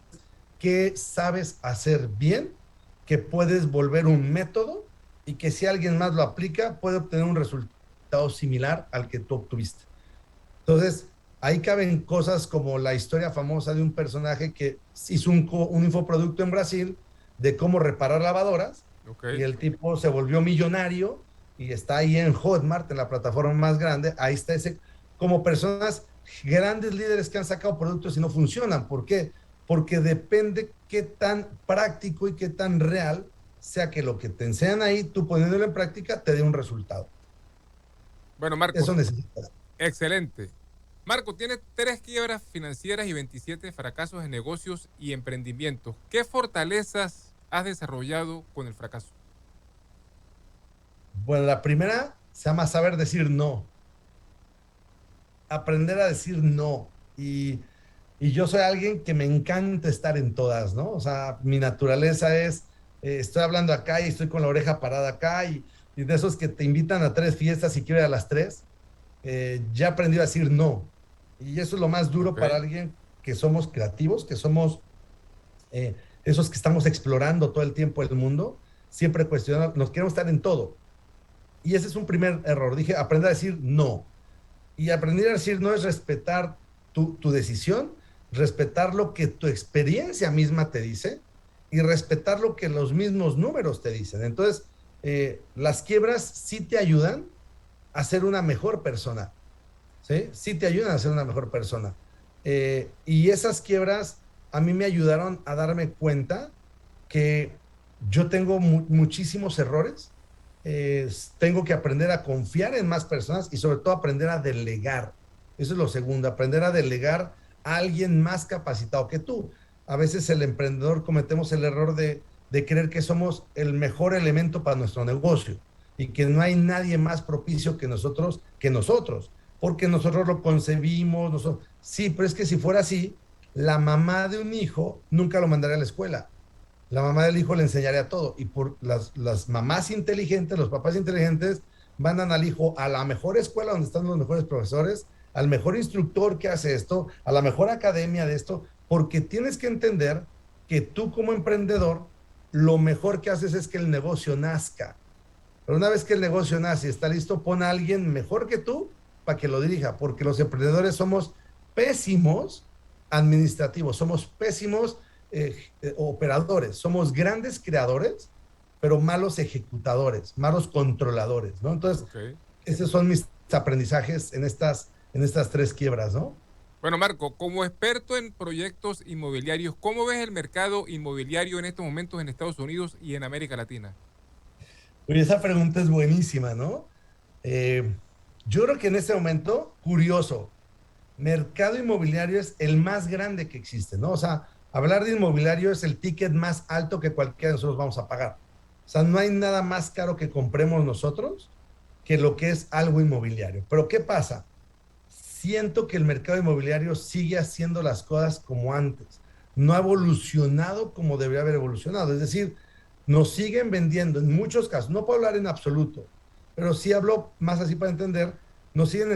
que sabes hacer bien, que puedes volver un método y que si alguien más lo aplica puede obtener un resultado similar al que tú obtuviste. Entonces, ahí caben cosas como la historia famosa de un personaje que hizo un infoproducto en Brasil de cómo reparar lavadoras y Okay. el tipo se volvió millonario y está ahí en Hotmart, en la plataforma más grande. Ahí está ese, como personas, grandes líderes que han sacado productos y no funcionan. ¿Por qué? Porque depende qué tan práctico y qué tan real sea que lo que te enseñan ahí, tú poniéndolo en práctica, te dé un resultado. Bueno, Marco, Eso necesitas. excelente. Marco, tiene 3 quiebras financieras y 27 fracasos en negocios y emprendimientos. ¿Qué fortalezas has desarrollado con el fracaso? Bueno, la primera se llama saber decir no, aprender a decir no. Y Y yo soy alguien que me encanta estar en todas, ¿no? O sea, mi naturaleza es, estoy hablando acá y estoy con la oreja parada acá y de esos que te invitan a 3 fiestas y quiero ir a las 3, ya aprendí a decir no. Y eso es lo más duro Ok, para alguien que somos creativos, que somos eh, esos que estamos explorando todo el tiempo el mundo, siempre cuestionando, nos queremos estar en todo. Y ese es un primer error. Dije, aprender a decir no. Y aprender a decir no es respetar tu decisión, respetar lo que tu experiencia misma te dice y respetar lo que los mismos números te dicen. Entonces, las quiebras sí te ayudan a ser una mejor persona, ¿sí? Sí te ayudan a ser una mejor persona. Y esas quiebras a mí me ayudaron a darme cuenta que yo tengo muchísimos errores, tengo que aprender a confiar en más personas y sobre todo aprender a delegar. Eso es lo segundo, aprender a delegar a alguien más capacitado que tú. A veces el emprendedor cometemos el error de creer que somos el mejor elemento para nuestro negocio y que no hay nadie más propicio que nosotros, porque nosotros lo concebimos, nosotros, sí, pero es que si fuera así, la mamá de un hijo nunca lo mandaría a la escuela, la mamá del hijo le enseñaría todo. Y por las mamás inteligentes, los papás inteligentes, mandan al hijo a la mejor escuela donde están los mejores profesores, al mejor instructor que hace esto, a la mejor academia de esto, porque tienes que entender que tú como emprendedor, lo mejor que haces es que el negocio nazca. Pero una vez que el negocio nace y está listo, pon a alguien mejor que tú para que lo dirija, porque los emprendedores somos pésimos administrativos, somos pésimos operadores, somos grandes creadores, pero malos ejecutadores, malos controladores, ¿no? Entonces, ok. esos son mis aprendizajes en estas 3 quiebras, ¿no? Bueno, Marco, como experto en proyectos inmobiliarios, ¿cómo ves el mercado inmobiliario en estos momentos en Estados Unidos y en América Latina? Oye, esa pregunta es buenísima, ¿no? Eh, yo creo que en este momento, curioso, mercado inmobiliario es el más grande que existe, ¿no? O sea, hablar de inmobiliario es el ticket más alto que cualquiera de nosotros vamos a pagar. O sea, no hay nada más caro que compremos nosotros que lo que es algo inmobiliario. Pero ¿qué pasa? Siento que el mercado inmobiliario sigue haciendo las cosas como antes. No ha evolucionado como debería haber evolucionado. Es decir, nos siguen vendiendo en muchos casos, no puedo hablar en absoluto, pero sí hablo más así para entender, nos siguen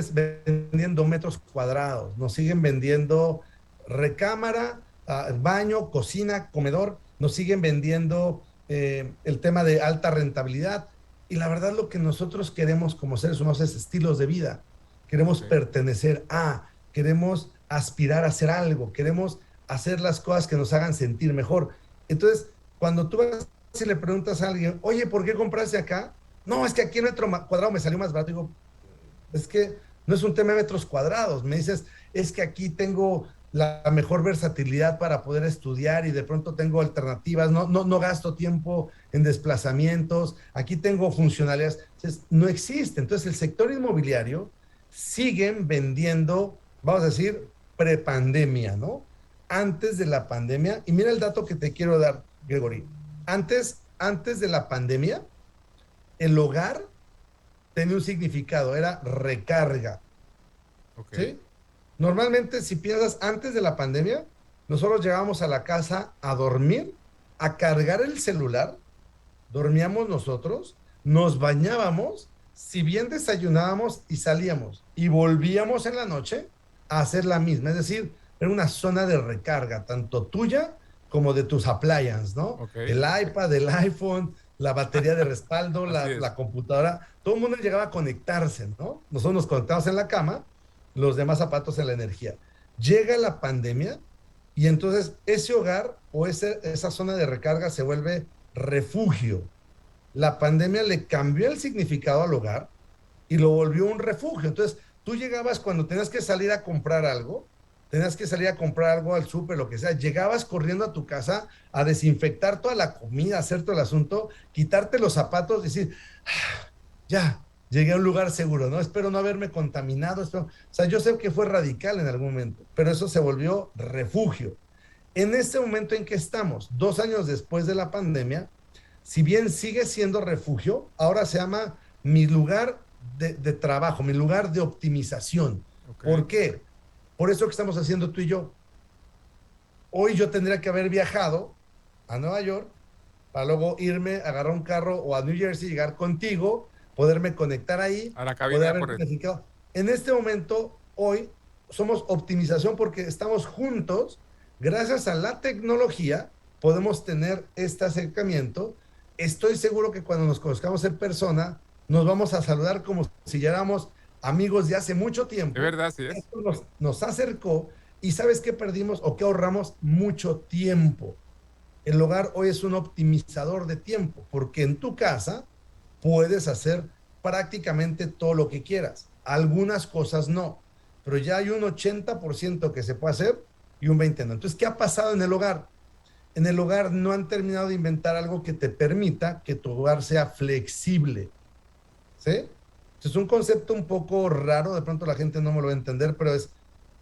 vendiendo metros cuadrados, nos siguen vendiendo recámara, baño, cocina, comedor, nos siguen vendiendo el tema de alta rentabilidad. Y la verdad lo que nosotros queremos como seres humanos es estilos de vida. Queremos Ok. pertenecer a, queremos aspirar a hacer algo, queremos hacer las cosas que nos hagan sentir mejor. Entonces, cuando tú vas y le preguntas a alguien, oye, ¿por qué compraste acá? No, es que aquí el metro cuadrado me salió más barato. Digo, es que no es un tema de metros cuadrados. Me dices, es que aquí tengo la mejor versatilidad para poder estudiar y de pronto tengo alternativas, no gasto tiempo en desplazamientos, aquí tengo funcionalidades. Entonces, no existe. Entonces, el sector inmobiliario siguen vendiendo, vamos a decir, prepandemia, ¿no? Antes de la pandemia, y mira el dato que te quiero dar, Gregory. Antes de la pandemia, el hogar tenía un significado, era recarga, Ok. ¿sí? Normalmente, si piensas antes de la pandemia, nosotros llegábamos a la casa a dormir, a cargar el celular, dormíamos nosotros, nos bañábamos, si bien desayunábamos y salíamos y volvíamos en la noche a hacer la misma, es decir, era una zona de recarga, tanto tuya como de tus appliances, ¿no? Ok. El iPad, el iPhone, la batería de respaldo, Así es. la computadora, todo el mundo llegaba a conectarse, ¿no? Nosotros nos conectamos en la cama, los demás zapatos en la energía. Llega la pandemia y entonces ese hogar o esa zona de recarga se vuelve refugio. La pandemia le cambió el significado al hogar y lo volvió un refugio. Entonces, tú llegabas cuando tenías que salir a comprar algo, tenías que salir a comprar algo al súper, lo que sea, llegabas corriendo a tu casa a desinfectar toda la comida, hacer todo el asunto, quitarte los zapatos y decir, ah, ya, llegué a un lugar seguro, ¿no? Espero no haberme contaminado. O sea, yo sé que fue radical en algún momento, pero eso se volvió refugio. En este momento en que estamos, 2 años después de la pandemia, si bien sigue siendo refugio, ahora se llama mi lugar de trabajo, mi lugar de optimización. Ok. ¿Por qué? Por eso que estamos haciendo tú y yo. Hoy yo tendría que haber viajado a Nueva York para luego irme, agarrar un carro o a New Jersey, llegar contigo, poderme conectar ahí, A la cabina poder de haber correcto. planificado. En este momento, hoy, somos optimización porque estamos juntos. Gracias a la tecnología, podemos tener este acercamiento. Estoy seguro que cuando nos conozcamos en persona, nos vamos a saludar como si ya éramos amigos de hace mucho Es tiempo. verdad, sí es. Esto nos acercó y ¿sabes qué perdimos o qué ahorramos? Mucho tiempo. El hogar hoy es un optimizador de tiempo, porque en tu casa puedes hacer prácticamente todo lo que quieras. Algunas cosas no, pero ya hay un 80% que se puede hacer y un 20% no. Entonces, ¿qué ha pasado en el hogar? En el hogar no han terminado de inventar algo que te permita que tu hogar sea flexible, ¿sí? Es un concepto un poco raro, de pronto la gente no me lo va a entender, pero es,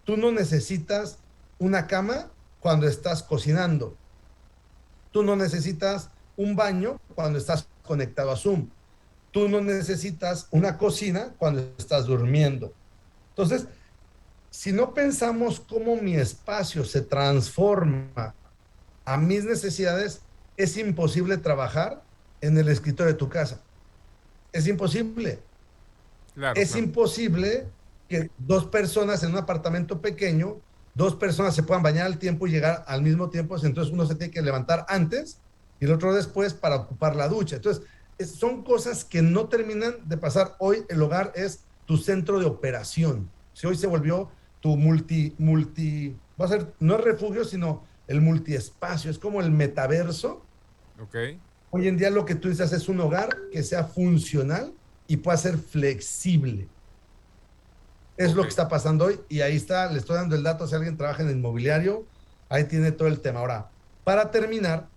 tú no necesitas una cama cuando estás cocinando. Tú no necesitas un baño cuando estás conectado a Zoom. Tú no necesitas una cocina cuando estás durmiendo. Entonces, si no pensamos cómo mi espacio se transforma a mis necesidades, es imposible trabajar en el escritorio de tu casa. Es imposible. Claro, Es claro. imposible que dos personas en un apartamento pequeño, dos personas se puedan bañar al tiempo y llegar al mismo tiempo, entonces uno se tiene que levantar antes y el otro después para ocupar la ducha. Entonces, son cosas que no terminan de pasar. Hoy el hogar es tu centro de operación. Si hoy se volvió tu va a ser, no es refugio, sino el multiespacio, es como el metaverso. Ok, Hoy en día lo que tú dices es un hogar que sea funcional y pueda ser flexible. Es lo ok. que está pasando hoy y ahí está, le estoy dando el dato si alguien trabaja en el inmobiliario, ahí tiene todo el tema. Ahora, para terminar,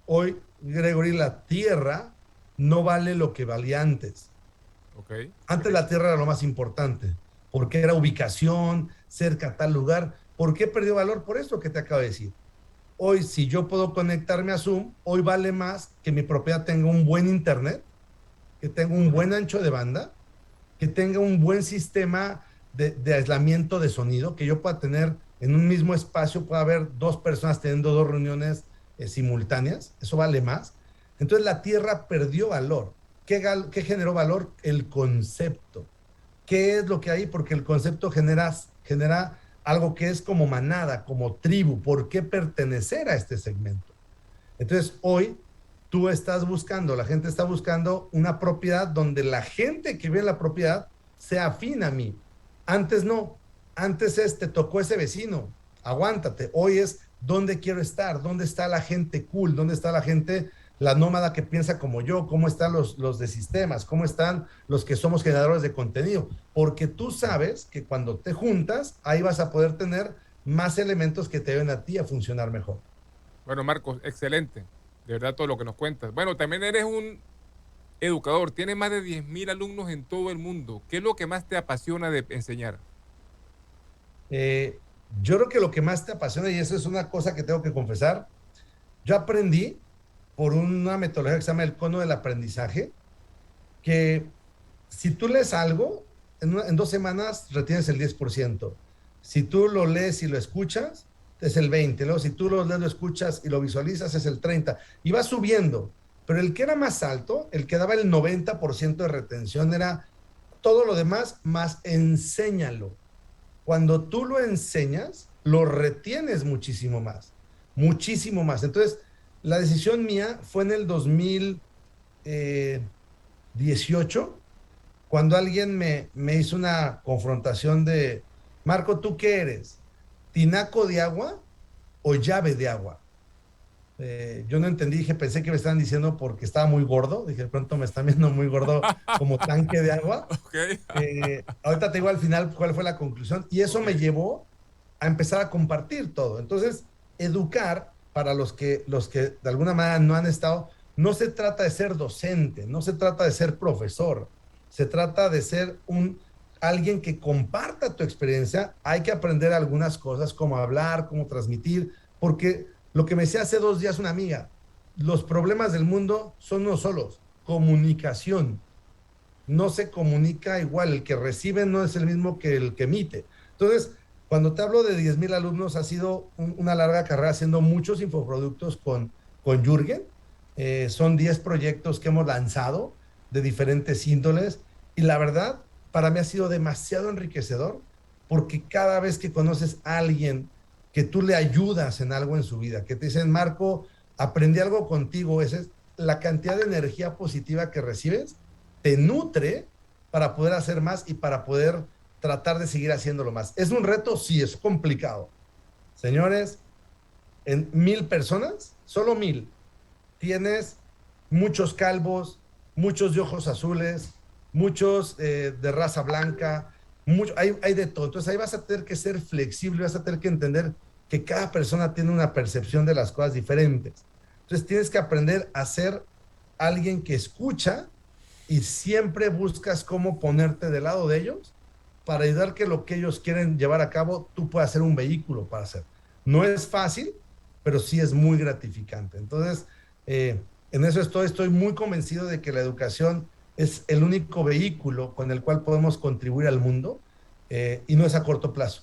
hoy, Gregory, la tierra no vale lo que valía antes. Ok. Antes la tierra era lo más importante, porque era ubicación, cerca a tal lugar. ¿Por qué perdió valor? Por eso que te acabo de decir. Hoy, si yo puedo conectarme a Zoom, hoy vale más que mi propiedad tenga un buen internet, que tenga un buen ancho de banda, que tenga un buen sistema de aislamiento de sonido, que yo pueda tener en un mismo espacio, pueda haber dos personas teniendo dos reuniones simultáneas, eso vale más. Entonces la tierra perdió valor. ¿Qué generó valor? El concepto. ¿Qué es lo que hay? Porque el concepto genera algo que es como manada, como tribu. ¿Por qué pertenecer a este segmento? Entonces, hoy tú estás buscando, la gente está buscando una propiedad donde la gente que vive en la propiedad sea afín a mí. Antes no, antes te tocó ese vecino, aguántate. Hoy es dónde quiero estar, dónde está la gente cool, dónde está la gente, la nómada que piensa como yo, cómo están los de sistemas, cómo están los que somos generadores de contenido. Porque tú sabes que cuando te juntas, ahí vas a poder tener más elementos que te ayuden a ti a funcionar mejor. Bueno, Marcos, excelente. De verdad todo lo que nos cuentas. Bueno, también eres un educador. Tienes más de 10.000 alumnos en todo el mundo. ¿Qué es lo que más te apasiona de enseñar? Eh, yo creo que lo que más te apasiona, y eso es una cosa que tengo que confesar, yo aprendí por una metodología que se llama el cono del aprendizaje, que si tú lees algo, en 2 semanas retienes el 10%. Si tú lo lees y lo escuchas, es el 20%. Luego, si tú lo lees, lo escuchas y lo visualizas, es el 30%. Y va subiendo. Pero el que era más alto, el que daba el 90% de retención, era todo lo demás, más enséñalo. Cuando tú lo enseñas, lo retienes muchísimo más, muchísimo más. Entonces, la decisión mía fue en el 2018, cuando alguien me hizo una confrontación de, Marco, ¿tú qué eres? ¿Tinaco de agua o llave de agua? Yo no entendí, dije, pensé que me estaban diciendo porque estaba muy gordo, dije, de pronto me están viendo muy gordo como tanque de agua. Ok, Ahorita te digo al final cuál fue la conclusión y eso ok. me llevó a empezar a compartir todo. Entonces, educar para los que de alguna manera no han estado, no se trata de ser docente, no se trata de ser profesor, se trata de ser alguien que comparta tu experiencia. Hay que aprender algunas cosas, como hablar, cómo transmitir, porque lo que me decía hace 2 días una amiga, los problemas del mundo son no solos, comunicación. No se comunica igual, el que recibe no es el mismo que el que emite. Entonces, Cuando te hablo de 10,000 alumnos, ha sido una larga carrera haciendo muchos infoproductos con Jürgen. Son 10 proyectos que hemos lanzado de diferentes índoles y la verdad, para mí ha sido demasiado enriquecedor porque cada vez que conoces a alguien que tú le ayudas en algo en su vida, que te dicen, Marco, aprendí algo contigo, esa es la cantidad de energía positiva que recibes, te nutre para poder hacer más y para poder tratar de seguir haciéndolo más. ¿Es un reto? Sí, es complicado. Señores, en 1,000 personas, solo 1,000, tienes muchos calvos, muchos de ojos azules, muchos de raza blanca, hay de todo. Entonces ahí vas a tener que ser flexible, vas a tener que entender que cada persona tiene una percepción de las cosas diferentes. Entonces tienes que aprender a ser alguien que escucha y siempre buscas cómo ponerte del lado de ellos para ayudar que lo que ellos quieren llevar a cabo, tú puedas ser un vehículo para hacer. No es fácil, pero sí es muy gratificante. Entonces, en eso estoy muy convencido de que la educación es el único vehículo con el cual podemos contribuir al mundo y no es a corto plazo,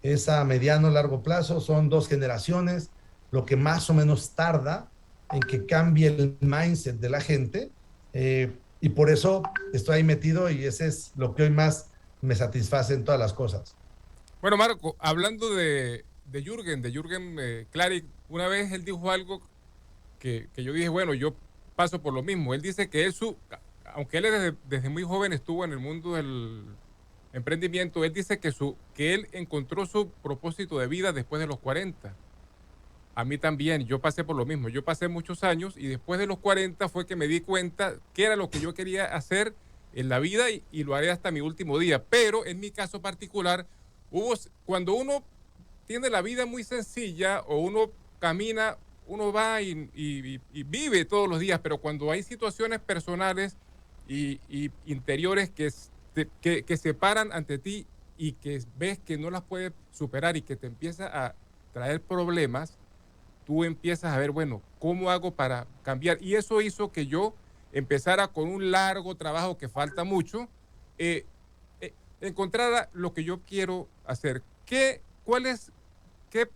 es a mediano, largo plazo, son 2 generaciones, lo que más o menos tarda en que cambie el mindset de la gente y por eso estoy ahí metido y ese es lo que hoy más me satisface en todas las cosas. Bueno, Marco, hablando de Jürgen Klarik, una vez él dijo algo que yo dije, bueno, yo paso por lo mismo. Él dice que aunque él desde muy joven estuvo en el mundo del emprendimiento, él dice que él encontró su propósito de vida después de los 40. A mí también, yo pasé por lo mismo. Yo pasé muchos años y después de los 40 fue que me di cuenta que era lo que yo quería hacer en la vida y lo haré hasta mi último día. Pero en mi caso particular, cuando uno tiene la vida muy sencilla o uno camina, uno va y vive todos los días, pero cuando hay situaciones personales y interiores que se paran ante ti y que ves que no las puedes superar y que te empieza a traer problemas, tú empiezas a ver, bueno, ¿cómo hago para cambiar? Y eso hizo que yo empezara con un largo trabajo que falta mucho, eh, encontrara lo que yo quiero hacer. ¿Qué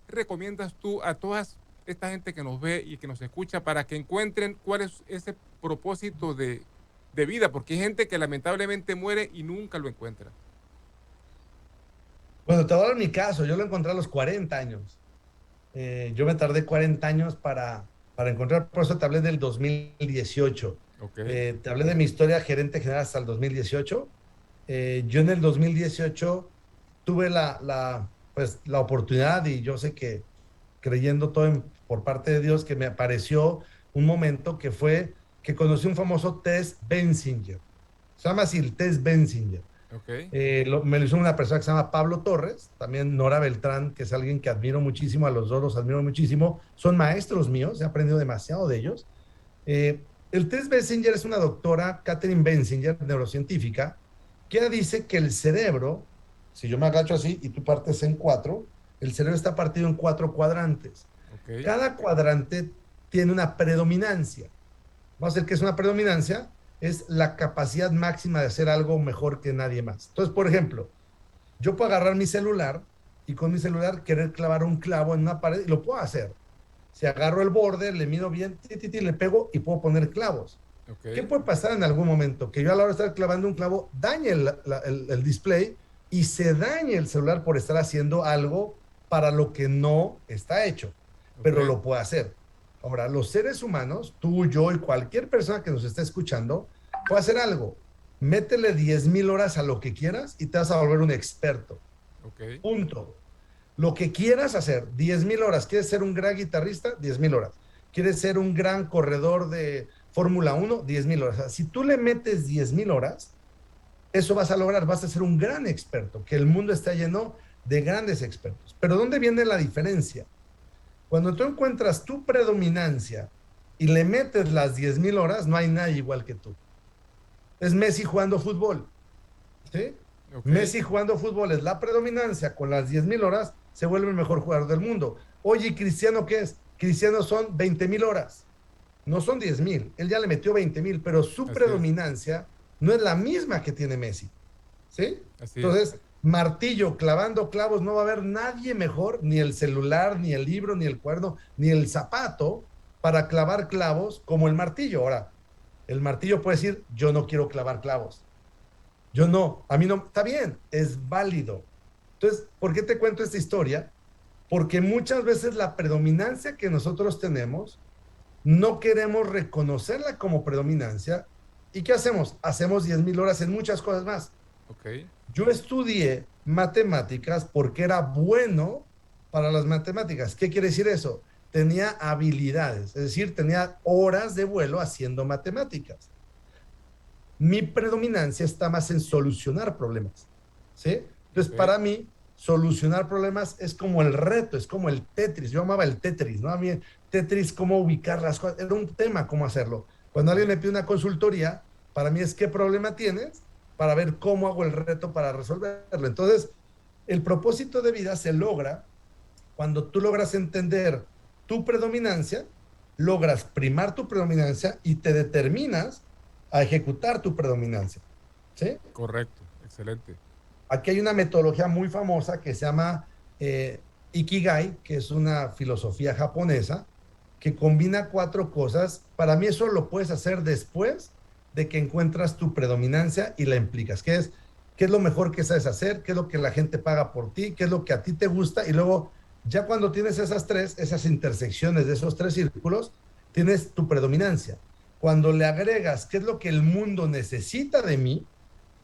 recomiendas tú a todas esta gente que nos ve y que nos escucha para que encuentren cuál es ese propósito de vida? Porque hay gente que lamentablemente muere y nunca lo encuentra. Bueno, te voy a dar mi caso, yo lo encontré a los 40 años. Yo me tardé 40 años para encontrar, por eso te hablé del 2018. Ok. Te hablé de mi historia gerente general hasta el 2018. Yo en el 2018 tuve pues, la oportunidad y yo sé que creyendo todo por parte de Dios que me apareció un momento que fue que conocí un famoso test Benzinger. Se llama así el test Benzinger. Ok. Me lo hizo una persona que se llama Pablo Torres, también Nora Beltrán, que es alguien que admiro muchísimo, a los dos los admiro muchísimo, son maestros míos, he aprendido demasiado de ellos. El test Benzinger es una doctora, Catherine Benzinger, neurocientífica, que dice que el cerebro, si yo me agacho así y tú partes en 4, el cerebro está partido en 4 cuadrantes. Ok. Cada cuadrante tiene una predominancia. Vamos a decir que es una predominancia, es la capacidad máxima de hacer algo mejor que nadie más. Entonces, por ejemplo, yo puedo agarrar mi celular y con mi celular querer clavar un clavo en una pared y lo puedo hacer. Si agarro el borde, le mido bien, le pego y puedo poner clavos. ¿Qué Ok. puede pasar en algún momento? Que yo a la hora de estar clavando un clavo dañe el display y se dañe el celular por estar haciendo algo para lo que no está hecho, pero Ok. lo puede hacer. Ahora, los seres humanos, tú, yo y cualquier persona que nos esté escuchando, puede hacer algo. Métele 10,000 horas a lo que quieras y te vas a volver un experto. Ok. Punto. Lo que quieras hacer, 10,000 horas. ¿Quieres ser un gran guitarrista? 10,000 horas. ¿Quieres ser un gran corredor de Fórmula 1? 10,000 horas. O sea, si tú le metes 10,000 horas, eso vas a lograr, vas a ser un gran experto, que el mundo está lleno de grandes expertos. Pero ¿dónde viene la diferencia? Cuando tú encuentras tu predominancia y le metes las 10,000 horas, no hay nadie igual que tú. Es Messi jugando fútbol, ¿sí? Ok. Messi jugando fútbol es la predominancia, con las 10,000 horas se vuelve el mejor jugador del mundo. Oye, ¿Cristiano qué es? Cristiano son 20,000 horas, no son 10,000. Él ya le metió 20,000, pero su Así es. predominancia no es la misma que tiene Messi, ¿sí? Así es. Entonces, martillo, clavando clavos, no va a haber nadie mejor, ni el celular, ni el libro, ni el cuerno, ni el zapato para clavar clavos como el martillo. Ahora, el martillo puede decir, yo no quiero clavar clavos. Yo no, a mí no, está bien, es válido. Entonces, ¿por qué te cuento esta historia? Porque muchas veces la predominancia que nosotros tenemos, no queremos reconocerla como predominancia. ¿Y qué hacemos? Hacemos 10,000 horas en muchas cosas más. Ok. Yo estudié matemáticas porque era bueno para las matemáticas. ¿Qué quiere decir eso? Tenía habilidades, es decir, tenía horas de vuelo haciendo matemáticas. Mi predominancia está más en solucionar problemas, ¿sí? Entonces, Ok. para mí, solucionar problemas es como el reto, es como el Tetris. Yo amaba el Tetris, ¿no? A mí, Tetris, cómo ubicar las cosas, era un tema cómo hacerlo. Cuando alguien Ok. me pide una consultoría, para mí es qué problema tienes para ver cómo hago el reto para resolverlo. Entonces, el propósito de vida se logra cuando tú logras entender tu predominancia, logras primar tu predominancia y te determinas a ejecutar tu predominancia. ¿Sí? Correcto. Excelente. Aquí hay una metodología muy famosa que se llama Ikigai, que es una filosofía japonesa que combina 4 cosas. Para mí eso lo puedes hacer después de que encuentras tu predominancia y la implicas. ¿Qué es lo mejor que sabes hacer? ¿Qué es lo que la gente paga por ti? ¿Qué es lo que a ti te gusta? Y luego, ya cuando tienes esas intersecciones de esos 3 círculos, tienes tu predominancia. Cuando le agregas qué es lo que el mundo necesita de mí,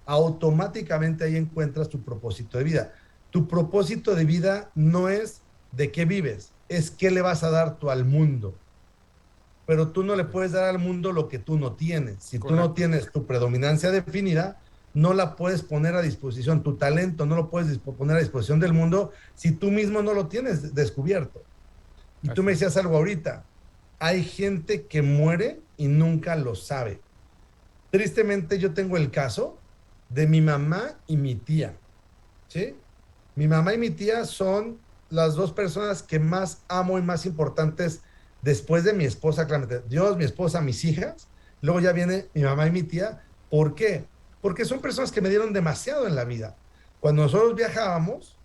automáticamente ahí encuentras tu propósito de vida. Tu propósito de vida no es de qué vives, es qué le vas a dar tú al mundo. Pero tú no le Ok. puedes dar al mundo lo que tú no tienes. Si tú no Correcto. tienes tu predominancia definida, no la puedes poner a disposición. Tu talento no lo puedes poner a disposición del mundo si tú mismo no lo tienes descubierto. Y tú Así me es. decías algo ahorita, hay gente que muere y nunca lo sabe. Tristemente yo tengo el caso de mi mamá y mi tía, ¿sí? Mi mamá y mi tía son las 2 personas que más amo y más importantes después de mi esposa, claramente. Dios, mi esposa, mis hijas, luego ya viene mi mamá y mi tía. ¿Por qué? Porque son personas que me dieron demasiado en la vida. Cuando nosotros viajábamos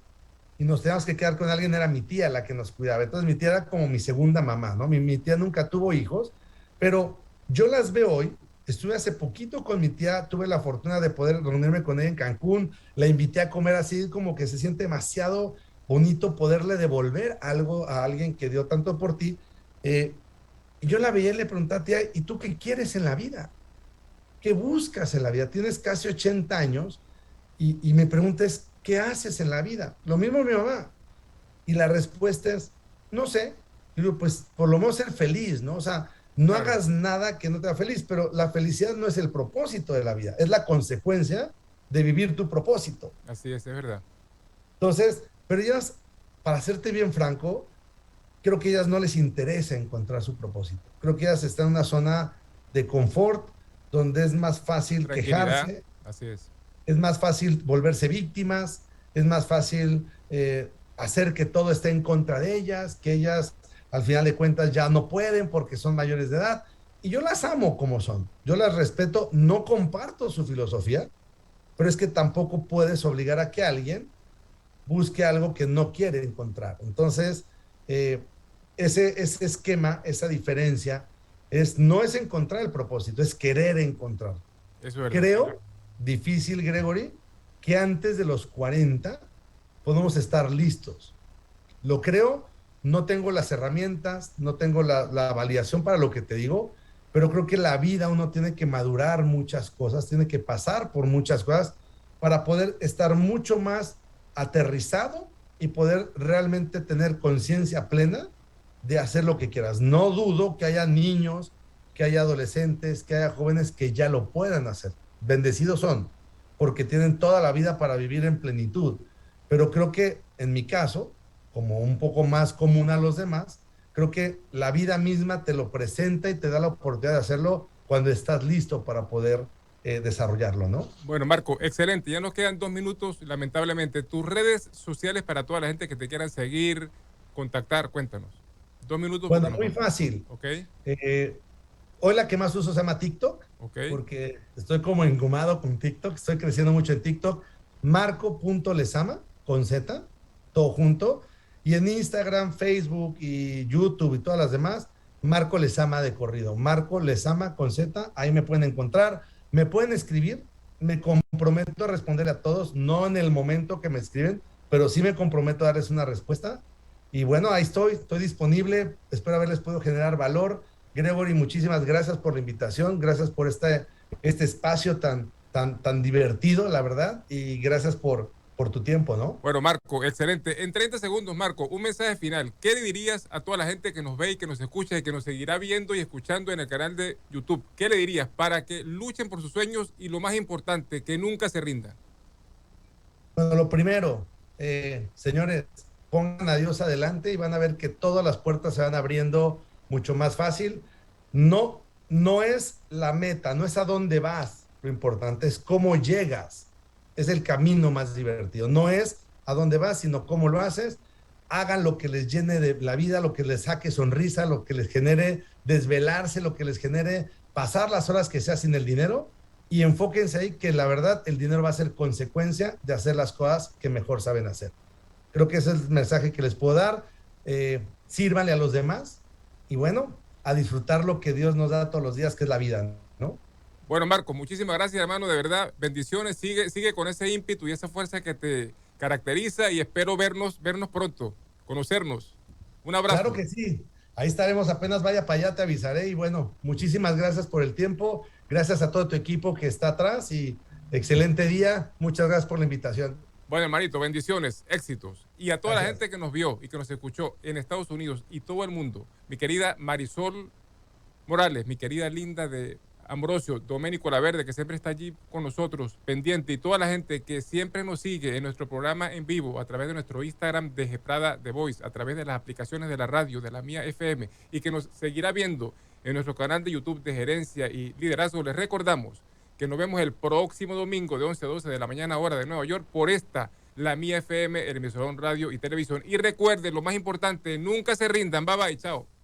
y nos teníamos que quedar con alguien, era mi tía la que nos cuidaba. Entonces mi tía era como mi segunda mamá, ¿no? Mi tía nunca tuvo hijos, pero yo las veo hoy. Estuve hace poquito con mi tía, tuve la fortuna de poder reunirme con ella en Cancún, la invité a comer así, como que se siente demasiado bonito poderle devolver algo a alguien que dio tanto por ti. Y yo la veía y le preguntaba, tía, ¿y tú qué quieres en la vida? ¿Qué buscas en la vida? Tienes casi 80 años y me preguntas, ¿qué haces en la vida? Lo mismo mi mamá. Y la respuesta es, no sé. Y digo, pues por lo menos ser feliz, ¿no? O sea, no Claro. hagas nada que no te haga feliz, pero la felicidad no es el propósito de la vida, es la consecuencia de vivir tu propósito. Así es verdad. Entonces, pero ellas, para serte bien franco, creo que a ellas no les interesa encontrar su propósito. Creo que ellas están en una zona de confort donde es más fácil Tranquilidad. quejarse, Así es. es más fácil volverse víctimas, es más fácil hacer que todo esté en contra de ellas, que ellas al final de cuentas ya no pueden porque son mayores de edad. Y yo las amo como son, yo las respeto, no comparto su filosofía, pero es que tampoco puedes obligar a que alguien busque algo que no quiere encontrar. Entonces, eh, ese esquema, esa diferencia, no es encontrar el propósito, es querer encontrar. Eso es verdad. Creo, difícil, Gregory, que antes de los 40 podemos estar listos. Lo creo, no tengo las herramientas, no tengo la validación para lo que te digo, pero creo que la vida uno tiene que madurar muchas cosas, tiene que pasar por muchas cosas para poder estar mucho más aterrizado y poder realmente tener conciencia plena de hacer lo que quieras. No dudo que haya niños, que haya adolescentes, que haya jóvenes que ya lo puedan hacer. Bendecidos son, porque tienen toda la vida para vivir en plenitud. Pero creo que en mi caso, como un poco más común a los demás, creo que la vida misma te lo presenta y te da la oportunidad de hacerlo cuando estás listo para poder desarrollarlo, ¿no? Bueno, Marco, excelente. Ya nos quedan 2 minutos, lamentablemente. Tus redes sociales para toda la gente que te quieran seguir, contactar, cuéntanos. 2 minutos porque Bueno, nos muy vamos. fácil. ¿Ok? Eh, Hoy la que más uso se llama TikTok, ¿Ok? porque estoy como engomado con TikTok, estoy creciendo mucho en TikTok. marco.lezama, con Z, todo junto. Y en Instagram, Facebook y YouTube y todas las demás, Marco Lezama de corrido. Marco Lezama con Z, ahí me pueden encontrar. Me pueden escribir, me comprometo a responderle a todos, no en el momento que me escriben, pero sí me comprometo a darles una respuesta. Y bueno, ahí estoy disponible, espero haberles podido generar valor. Gregory, muchísimas gracias por la invitación, gracias por este espacio tan divertido, la verdad, y gracias por tu tiempo, ¿no? Bueno, Marco, excelente. En 30 segundos, Marco, un mensaje final. ¿Qué le dirías a toda la gente que nos ve y que nos escucha y que nos seguirá viendo y escuchando en el canal de YouTube? ¿Qué le dirías para que luchen por sus sueños y lo más importante, que nunca se rindan? Bueno, lo primero, señores, pongan a Dios adelante y van a ver que todas las puertas se van abriendo mucho más fácil. No, no es la meta, no es a dónde vas, lo importante es cómo llegas. Es el camino más divertido. No es a dónde vas, sino cómo lo haces. Hagan lo que les llene de la vida, lo que les saque sonrisa, lo que les genere desvelarse, lo que les genere pasar las horas que sea sin el dinero, y enfóquense ahí que la verdad el dinero va a ser consecuencia de hacer las cosas que mejor saben hacer. Creo que ese es el mensaje que les puedo dar. Sírvanle a los demás y bueno, a disfrutar lo que Dios nos da todos los días, que es la vida, ¿no? Bueno, Marco, muchísimas gracias, hermano, de verdad. Bendiciones, sigue con ese ímpetu y esa fuerza que te caracteriza y espero vernos pronto, conocernos. Un abrazo. Claro que sí. Ahí estaremos, apenas vaya para allá, te avisaré. Y bueno, muchísimas gracias por el tiempo. Gracias a todo tu equipo que está atrás y excelente día. Muchas gracias por la invitación. Bueno, hermanito, bendiciones, éxitos. Y a toda la Gracias. gente que nos vio y que nos escuchó en Estados Unidos y todo el mundo, mi querida Marisol Morales, mi querida Linda de Ambrosio, Doménico Laverde, que siempre está allí con nosotros, pendiente, y toda la gente que siempre nos sigue en nuestro programa en vivo a través de nuestro Instagram de Geprada The Voice, a través de las aplicaciones de la radio, de la Mía FM, y que nos seguirá viendo en nuestro canal de YouTube de Gerencia y Liderazgo. Les recordamos que nos vemos el próximo domingo de 11 a 12 de la mañana, hora de Nueva York, por esta, la Mía FM, el emisorón radio y televisión. Y recuerden, lo más importante, nunca se rindan. Bye bye, chao.